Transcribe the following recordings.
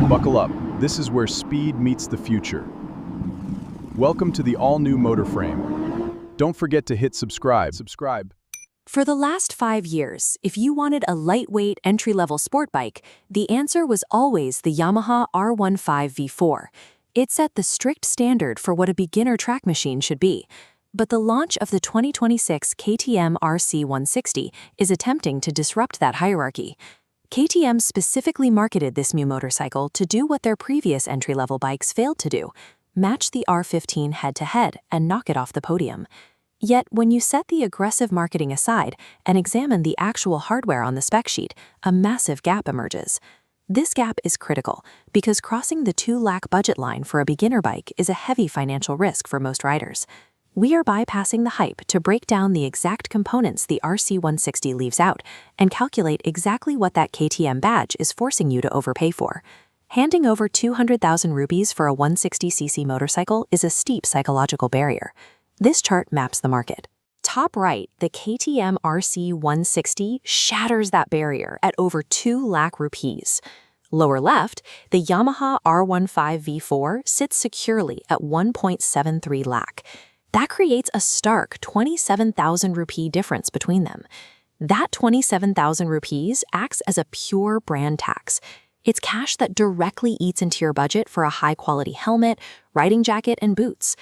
Buckle up. This is where speed meets the future. Welcome to the all-new motor frame. Don't forget to hit subscribe. For the last 5 years, if you wanted a lightweight, entry-level sport bike, the answer was always the Yamaha R15 V4. It set the strict standard for what a beginner track machine should be. But the launch of the 2026 KTM RC 160 is attempting to disrupt that hierarchy. KTM specifically marketed this new motorcycle to do what their previous entry-level bikes failed to do: match the R15 head-to-head and knock it off the podium. Yet, when you set the aggressive marketing aside and examine the actual hardware on the spec sheet, a massive gap emerges. This gap is critical because crossing the $2 lakh budget line for a beginner bike is a heavy financial risk for most riders. We are bypassing the hype to break down the exact components the RC 160 leaves out and calculate exactly what that KTM badge is forcing you to overpay for. Handing over 200,000 rupees for a 160cc motorcycle is a steep psychological barrier. This chart maps the market. Top right, the KTM RC 160 shatters that barrier at over 2 lakh rupees. Lower left, the Yamaha R15 V4 sits securely at 1.73 lakh. That creates a stark 27,000 rupee difference between them. That 27,000 rupees acts as a pure brand tax. It's cash that directly eats into your budget for a high-quality helmet, riding jacket, and boots.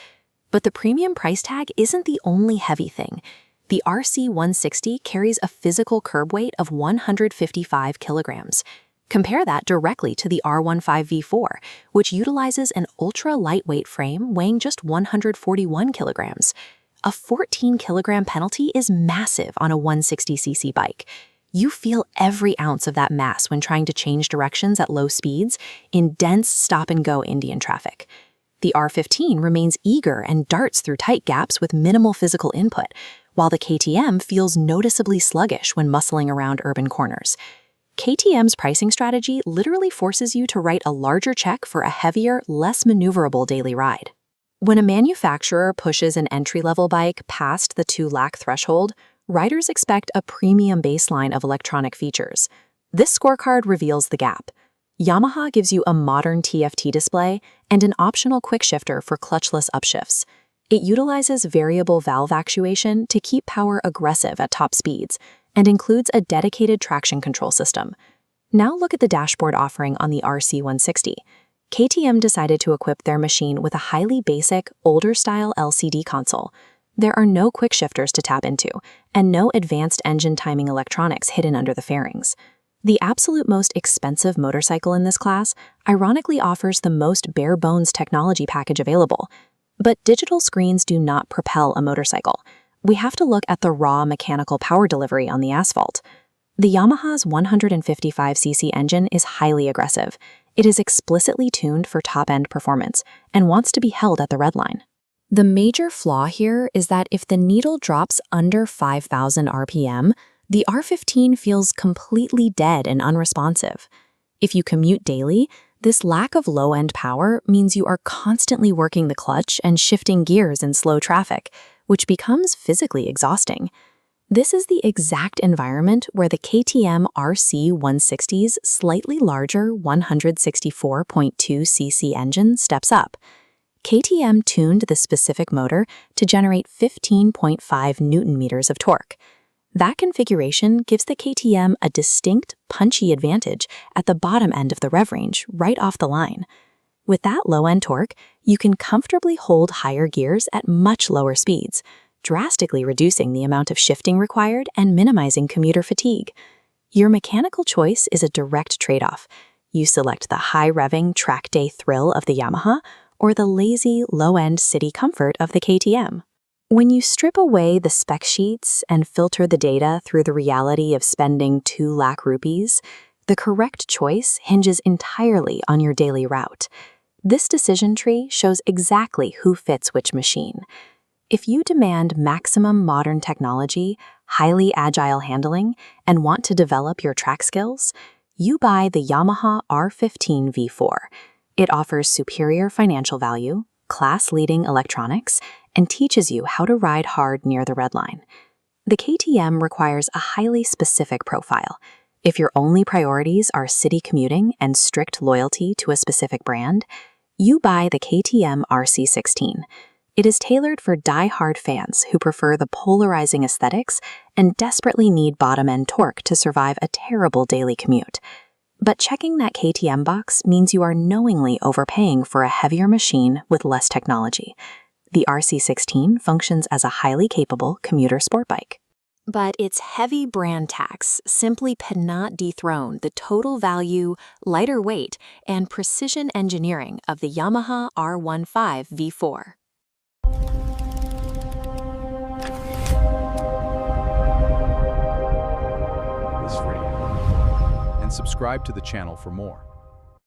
But the premium price tag isn't the only heavy thing. The RC 160 carries a physical curb weight of 155 kilograms. Compare that directly to the R15 V4, which utilizes an ultra-lightweight frame weighing just 141 kilograms. A 14-kilogram penalty is massive on a 160cc bike. You feel every ounce of that mass when trying to change directions at low speeds in dense stop-and-go Indian traffic. The R15 remains eager and darts through tight gaps with minimal physical input, while the KTM feels noticeably sluggish when muscling around urban corners. KTM's pricing strategy literally forces you to write a larger check for a heavier, less maneuverable daily ride. When a manufacturer pushes an entry-level bike past the 2 lakh threshold, riders expect a premium baseline of electronic features. This scorecard reveals the gap. Yamaha gives you a modern TFT display and an optional quickshifter for clutchless upshifts. It utilizes variable valve actuation to keep power aggressive at top speeds and includes a dedicated traction control system. Now look at the dashboard offering on the RC 160. KTM decided to equip their machine with a highly basic, older-style LCD console. There are no quickshifters to tap into, and no advanced engine timing electronics hidden under the fairings. The absolute most expensive motorcycle in this class ironically offers the most bare-bones technology package available. But digital screens do not propel a motorcycle. We have to look at the raw mechanical power delivery on the asphalt. The Yamaha's 155cc engine is highly aggressive. It is explicitly tuned for top-end performance and wants to be held at the red line. The major flaw here is that if the needle drops under 5,000 RPM, the R15 feels completely dead and unresponsive. If you commute daily, this lack of low-end power means you are constantly working the clutch and shifting gears in slow traffic, which becomes physically exhausting. This is the exact environment where the KTM RC 160's slightly larger 164.2cc engine steps up. KTM tuned the specific motor to generate 15.5 Newton-meters of torque. That configuration gives the KTM a distinct, punchy advantage at the bottom end of the rev range, right off the line. With that low-end torque, you can comfortably hold higher gears at much lower speeds, drastically reducing the amount of shifting required and minimizing commuter fatigue. Your mechanical choice is a direct trade-off. You select the high-revving track day thrill of the Yamaha or the lazy, low-end city comfort of the KTM. When you strip away the spec sheets and filter the data through the reality of spending 2 lakh rupees, the correct choice hinges entirely on your daily route. This decision tree shows exactly who fits which machine. If you demand maximum modern technology, highly agile handling, and want to develop your track skills, you buy the Yamaha R15 V4. It offers superior financial value, class-leading electronics, and teaches you how to ride hard near the red line. The KTM requires a highly specific profile. If your only priorities are city commuting and strict loyalty to a specific brand, you buy the KTM RC16. It is tailored for die-hard fans who prefer the polarizing aesthetics and desperately need bottom-end torque to survive a terrible daily commute. But checking that KTM box means you are knowingly overpaying for a heavier machine with less technology. The RC16 functions as a highly capable commuter sport bike. But its heavy brand tax simply cannot dethrone the total value, lighter weight, and precision engineering of the Yamaha R15 V4. This video. And subscribe to the channel for more.